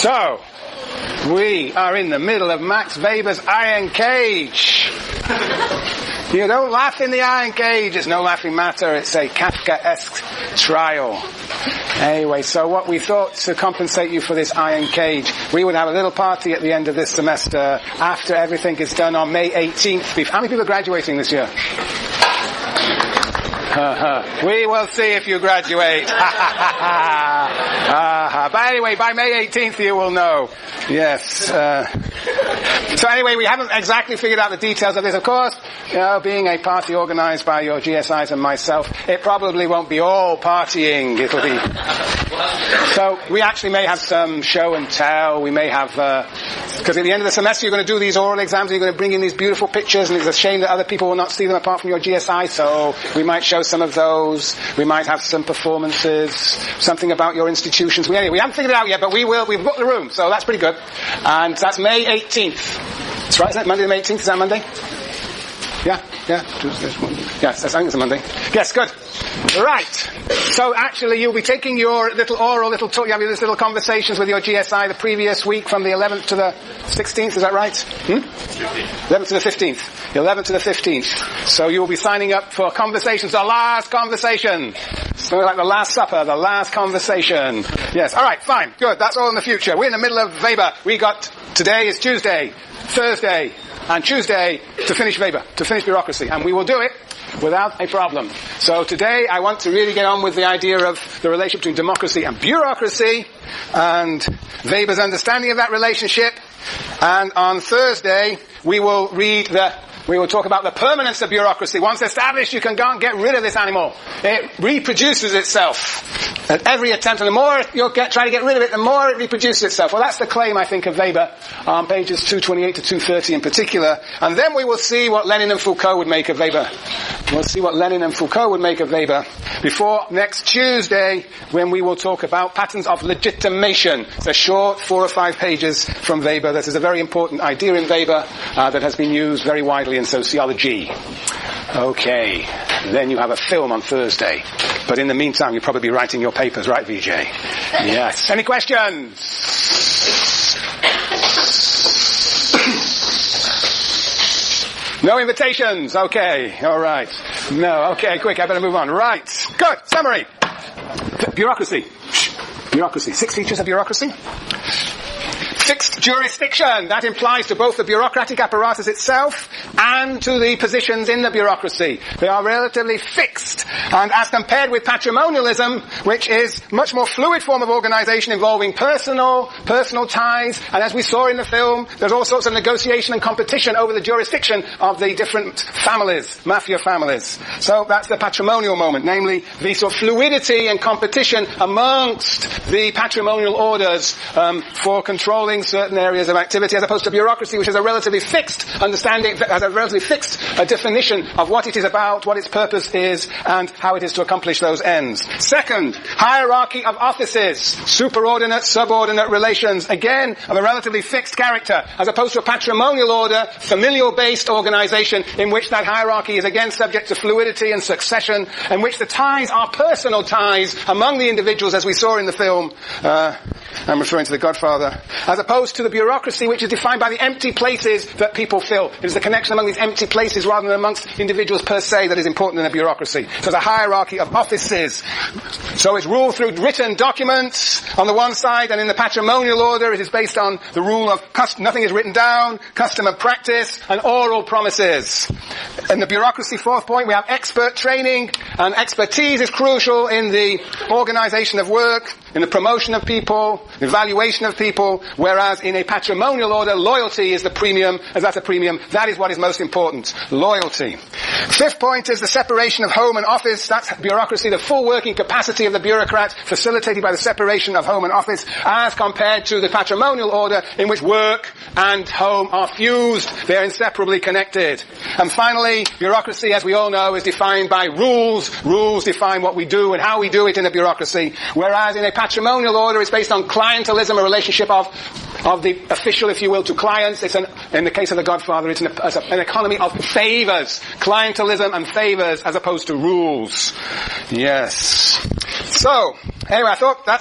So, we are in the middle of Max Weber's iron cage. You don't laugh in the iron cage. It's no laughing matter. It's a Kafkaesque trial. Anyway, so what we thought to compensate you for this iron cage, we would have a little party at the end of this semester after everything is done on May 18th. How many people are graduating this year? We will see if you graduate. But anyway, by May 18th you will know. Yes. So anyway, we haven't exactly figured out the details of this. Of course, being a party organized by your GSIs and myself, it probably won't be all partying. It'll be... So we actually may have some show and tell. We may have... Because at the end of the semester you're going to do these oral exams and you're going to bring in these beautiful pictures, and it's a shame that other people will not see them apart from your GSI, so we might show some of those. We might have some performances, something about your institutions. Anyway, we haven't figured it out yet, but we will. We've booked the room, so that's pretty good. And that's May 18th. That's right, isn't it? Monday the May 18th, is that Monday? Yeah. Yes, I think it's a Monday. Yes, good. Right. So actually you'll be taking your little oral, you have these little conversations with your GSI the previous week from the 11th to the 16th, is that right? 11th to the 15th. 11th to the 15th. So you will be signing up for conversations, the last conversation. So like the Last Supper, the last conversation. Yes, alright, fine, good, that's all in the future. We're in the middle of Weber. Today is Tuesday, Thursday, and Tuesday to finish Weber, to finish bureaucracy. And we will do it without a problem. So today I want to really get on with the idea of the relationship between democracy and bureaucracy, and Weber's understanding of that relationship. And on Thursday we will talk about the permanence of bureaucracy. Once established, you can go and get rid of this animal. It reproduces itself at every attempt, and the more you'll try to get rid of it, the more it reproduces itself. Well, that's the claim, I think, of Weber on pages 228 to 230 in particular. And then we will see what Lenin and Foucault would make of Weber. We'll see what Lenin and Foucault would make of Weber before next Tuesday, when we will talk about patterns of legitimation. It's a short 4 or 5 pages from Weber. This is a very important idea in Weber that has been used very widely in sociology. Okay, then you have a film on Thursday. But in the meantime, you'll probably be writing your papers, right, VJ? Yes. Any questions? No invitations? Okay, alright. No, okay, quick, I better move on. Right, good, summary. Bureaucracy. 6 features of bureaucracy. Fixed jurisdiction. That implies to both the bureaucratic apparatus itself and to the positions in the bureaucracy. They are relatively fixed. And as compared with patrimonialism, which is a much more fluid form of organization involving personal ties, and as we saw in the film, there's all sorts of negotiation and competition over the jurisdiction of the different families, mafia families. So that's the patrimonial moment, namely the sort of fluidity and competition amongst the patrimonial orders for controlling certain areas of activity, as opposed to bureaucracy, which has a relatively fixed understanding, has a relatively fixed definition of what it is about, what its purpose is, and how it is to accomplish those ends. Second, hierarchy of offices, superordinate, subordinate relations, again, of a relatively fixed character, as opposed to a patrimonial order, familial-based organization, in which that hierarchy is again subject to fluidity and succession, in which the ties are personal ties among the individuals, as we saw in the film. I'm referring to The Godfather, as opposed to the bureaucracy, which is defined by the empty places that people fill. It is the connection among these empty places rather than amongst individuals per se that is important in a bureaucracy. So there's a hierarchy of offices. So it's ruled through written documents on the one side, and in the patrimonial order it is based on the rule of nothing is written down, custom and practice, and oral promises. In the bureaucracy, fourth point, we have expert training, and expertise is crucial in the organization of work, in the promotion of people, evaluation of people, whereas in a patrimonial order, loyalty is the premium, as that's a premium. That is what is most important. Loyalty. Fifth point is the separation of home and office. That's bureaucracy, the full working capacity of the bureaucrat, facilitated by the separation of home and office, as compared to the patrimonial order, in which work and home are fused. They're inseparably connected. And finally, bureaucracy, as we all know, is defined by rules. Rules define what we do and how we do it in a bureaucracy, whereas in a patrimonial order, it's based on clientelism, a relationship of the official, if you will, to clients. In the case of The Godfather, it's an economy of favors. Clientelism and favors as opposed to rules. Yes. So, Anyway, I thought I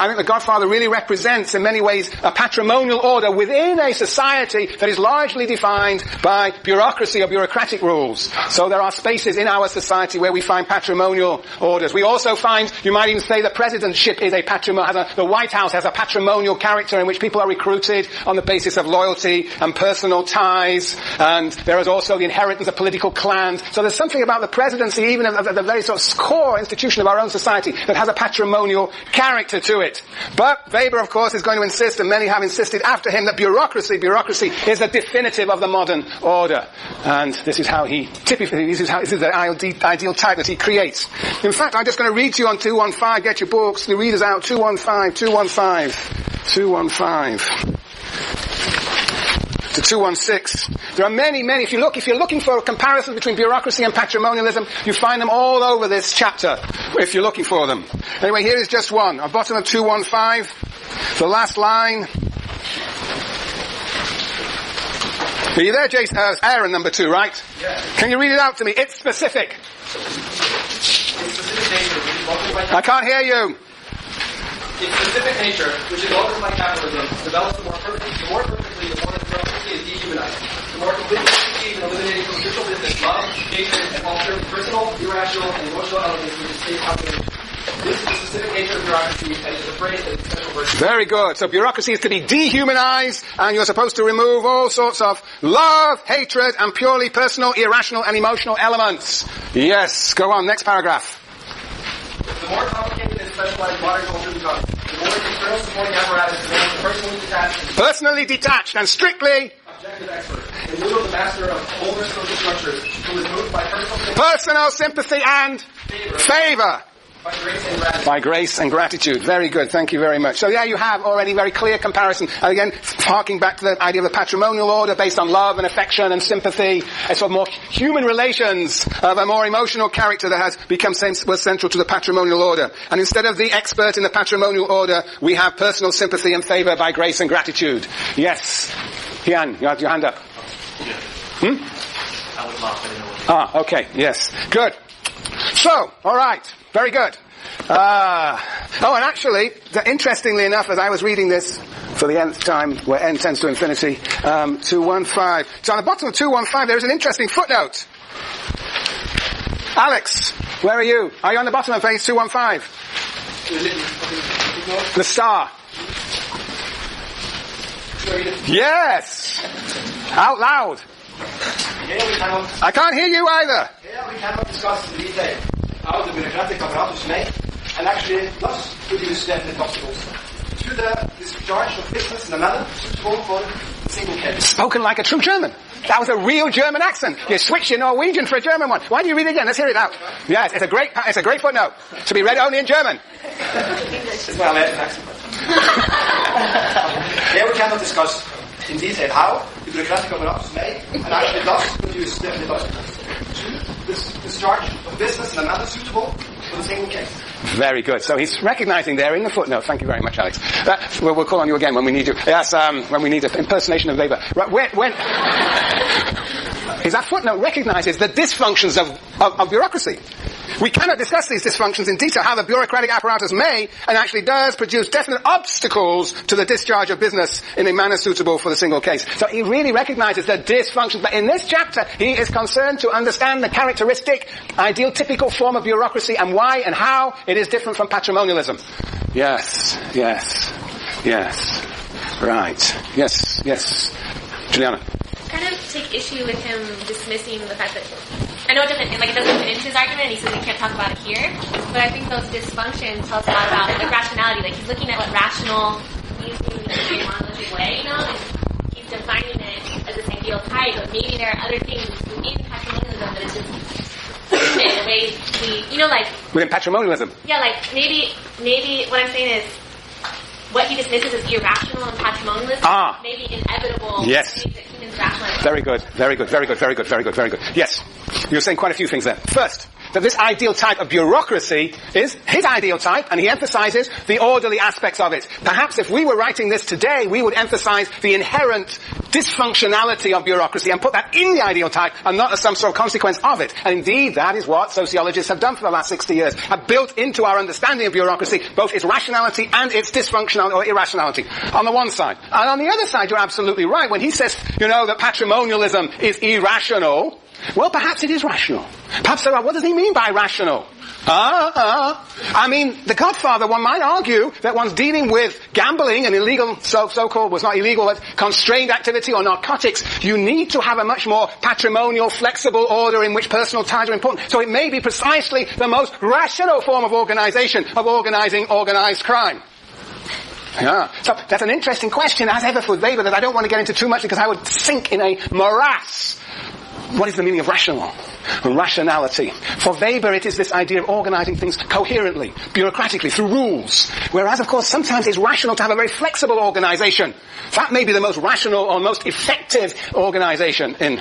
think the Godfather really represents in many ways a patrimonial order within a society that is largely defined by bureaucracy or bureaucratic rules. So there are spaces in our society where we find patrimonial orders. We also find, you might even say, the presidentship is the White House has a patrimonial character in which people are recruited on the basis of loyalty and personal ties, and there is also the inheritance of political clans. So there's something about the presidency, even of the very sort of core institution of our own society, that has a patrimonial character to it. But Weber, of course, is going to insist, and many have insisted after him, that bureaucracy is the definitive of the modern order. And this is how he typically, this is the ideal type that he creates. In fact, I'm just going to read to you on 215, get your books, the readers out, 215 to 216. There are many, if you're looking for a comparison between bureaucracy and patrimonialism, you find them all over this chapter, if you're looking for them. Anyway, here is just one. On bottom of 215, the last line. Are you there, Jason? Aaron, number 2, right? Yeah. Can you read it out to me? It's specific. I can't hear you. Its specific nature, which is altered by capitalism, develops the more perfectly the more bureaucracy is dehumanized. The more completely achieved and eliminated from official business, love, hatred, and altered personal, irrational, and emotional elements which is state calculation. This is the specific nature of bureaucracy, and is a phrase that is special virtue. Very good. So bureaucracy is to be dehumanized, and you're supposed to remove all sorts of love, hatred, and purely personal, irrational, and emotional elements. Yes. Go on. Next paragraph. The more complicated and specialized modern culture becomes, the more internal supporting apparatus demands personally detached and strictly objective expert, in lieu of the master of older social structures, who is moved by personal sympathy and favor. By grace and gratitude. Very good. Thank you very much. So yeah, you have already very clear comparison. And again, harking back to the idea of the patrimonial order based on love and affection and sympathy. It's sort of more human relations of a more emotional character that has become was central to the patrimonial order. And instead of the expert in the patrimonial order, we have personal sympathy and favor by grace and gratitude. Yes. Hian, you have your hand up. I would laugh, I don't know. Okay. Yes. Good. So, alright. Very good. And actually, interestingly enough, as I was reading this for the nth time, where n tends to infinity, 215. So on the bottom of 215, there is an interesting footnote. Alex, where are you? Are you on the bottom of page 215? The star. Yes! Out loud. I can't hear you either. Here we cannot discuss in detail how the bureaucratic apparatus may and actually does produce definite obstacles to the discharge of business in a manner suitable for the single case. Spoken like a true German. That was a real German accent. You switched your Norwegian for a German one. Why do you read it again? Let's hear it out. Yes, it's a great footnote. To be read only in German. It's my American accent. Here we cannot discuss in detail how the bureaucratic apparatus may and actually does produce definite obstacles to the discharge of business in a manner suitable for the single case. Very good. So he's recognizing there in the footnote. Thank you very much, Alex. We'll call on you again when we need you. Yes, when we need an impersonation of Weber. Right, when is that footnote recognizes the dysfunctions of bureaucracy. We cannot discuss these dysfunctions in detail, how the bureaucratic apparatus may and actually does produce definite obstacles to the discharge of business in a manner suitable for the single case. So he really recognizes the dysfunctions, but in this chapter he is concerned to understand the characteristic, ideal, typical form of bureaucracy and why and how it is different from patrimonialism. Yes. Right. Yes. Juliana. Kind of take issue with him dismissing the fact that I know it doesn't fit into his argument, and he says we can't talk about it here. But I think those dysfunctions tell us a lot about rationality. Like he's looking at what rational means in a monolithic way, and he's defining it as this ideal type. But maybe there are other things in patrimonialism that is just the way we, within patrimonialism. Yeah, maybe what I'm saying is, what he dismisses as irrational and patrimonialism may be inevitable. Yes. Very good. Yes. You're saying quite a few things there. First, that this ideal type of bureaucracy is his ideal type, and he emphasizes the orderly aspects of it. Perhaps if we were writing this today, we would emphasize the inherent dysfunctionality of bureaucracy and put that in the ideal type and not as some sort of consequence of it. And indeed, that is what sociologists have done for the last 60 years, have built into our understanding of bureaucracy both its rationality and its dysfunctionality or irrationality on the one side. And on the other side, you're absolutely right. When he says, that patrimonialism is irrational, well, perhaps it is rational. Perhaps there are, what does he mean by rational? I mean, The Godfather, one might argue that one's dealing with gambling and illegal, so-called, was not illegal, but constrained activity or narcotics. You need to have a much more patrimonial, flexible order in which personal ties are important. So it may be precisely the most rational form of organization, of organizing organized crime. Yeah. So that's an interesting question, as ever for Weber, that I don't want to get into too much because I would sink in a morass. What is the meaning of rational? Rationality. For Weber, it is this idea of organizing things coherently, bureaucratically, through rules. Whereas, of course, sometimes it's rational to have a very flexible organization. That may be the most rational or most effective organization and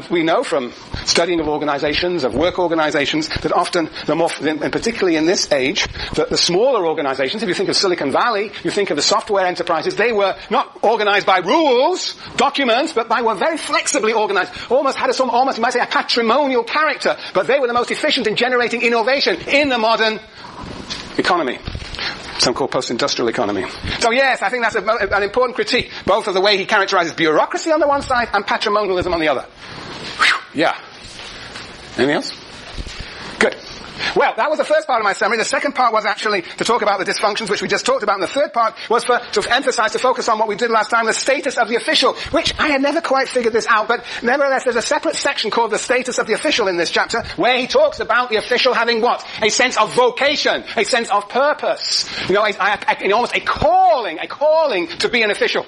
we know from studying of organizations, of work organizations, that often and particularly in this age, that the smaller organizations, if you think of Silicon Valley, you think of the software enterprises, they were not organized by rules, documents, but were very flexibly organized. Almost had you might say, a patrimonial character, but they were the most efficient in generating innovation in the modern economy. Some call post-industrial economy. So yes, I think that's an important critique, both of the way he characterizes bureaucracy on the one side and patrimonialism on the other. Whew, yeah. Anything else? Good. Well, that was the first part of my summary. The second part was actually to talk about the dysfunctions, which we just talked about. And the third part was to emphasize, to focus on what we did last time, the status of the official, which I had never quite figured this out. But nevertheless, there's a separate section called the status of the official in this chapter, where he talks about the official having what? A sense of vocation, a sense of purpose. Almost a calling to be an official.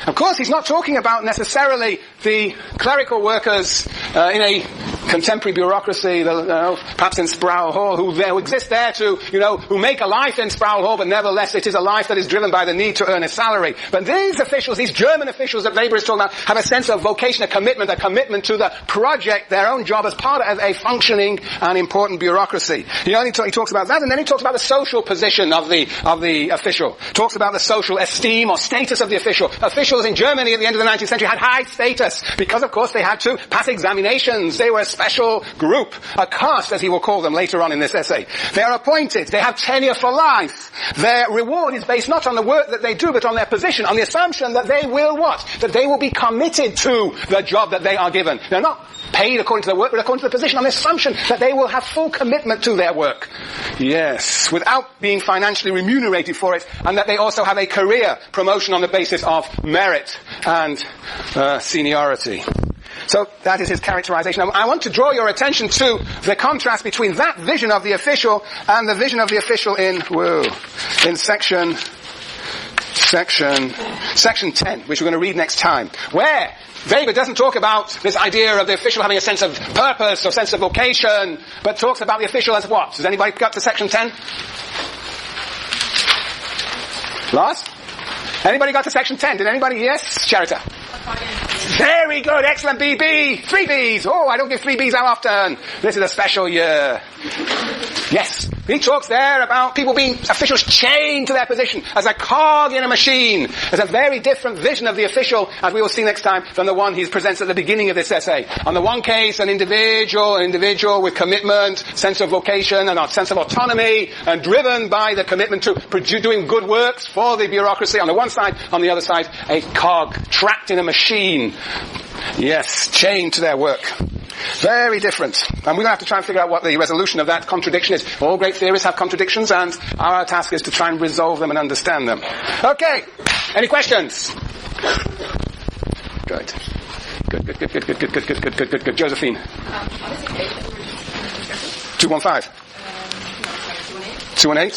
Of course, he's not talking about necessarily the clerical workers in a contemporary bureaucracy, perhaps in Sproul Hall, who exist there to, who make a life in Sproul Hall, but nevertheless it is a life that is driven by the need to earn a salary. But these officials, these German officials that Weber is talking about, have a sense of vocation, a commitment to the project, their own job as part of a functioning and important bureaucracy. He talks about that, and then he talks about the social position of the official. Talks about the social esteem or status of the official. Officials in Germany at the end of the 19th century had high status because, of course, they had to pass examinations. They were a special group, a caste, as he will call them later on in this essay. They are appointed. They have tenure for life. Their reward is based not on the work that they do, but on their position, on the assumption that they will what? That they will be committed to the job that they are given. They're not paid according to their work, but according to the position, on the assumption that they will have full commitment to their work. Yes, without being financially remunerated for it, and that they also have a career promotion on the basis of merit and seniority. So that is his characterization. Now, I want to draw your attention to the contrast between that vision of the official and the vision of the official in section 10, which we're going to read next time, where Weber doesn't talk about this idea of the official having a sense of purpose or sense of vocation, but talks about the official as what? Has anybody got to section 10? Lars? Anybody got to section 10? Did anybody? Yes, Charita. Very good, excellent, BB. 3 Bs. Oh, I don't give 3 Bs how often. This is a special year. Yes. He talks there about people being officials chained to their position as a cog in a machine. There's a very different vision of the official, as we will see next time, than the one he presents at the beginning of this essay. On the one case, an individual with commitment, sense of vocation, and a sense of autonomy, and driven by the commitment to doing good works for the bureaucracy on the one side. On the other side, a cog trapped in a machine. Yes, chained to their work. Very different. And we're going to have to try and figure out what the resolution of that contradiction is. All great theorists have contradictions, and our task is to try and resolve them and understand them. Okay. Any questions? Good. Good. Josephine. 215. 218?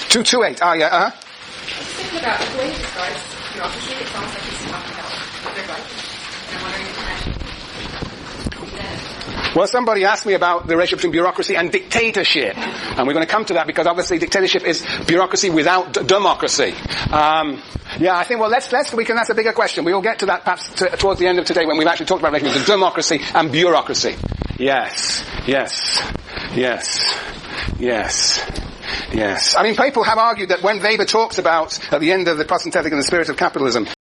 228. Ah, yeah, I was thinking about the way he describes bureaucracy, it sounds like he's talking about their life. And I'm wondering if you can actually Well, somebody asked me about the relationship between bureaucracy and dictatorship. And we're going to come to that because obviously dictatorship is bureaucracy without democracy. I think, that's a bigger question. We will get to that perhaps towards the end of today when we've actually talked about the relationship between democracy and bureaucracy. Yes. Yes. Yes. Yes. I mean, people have argued that when Weber talks about, at the end of the Protestant Ethic and the Spirit of Capitalism,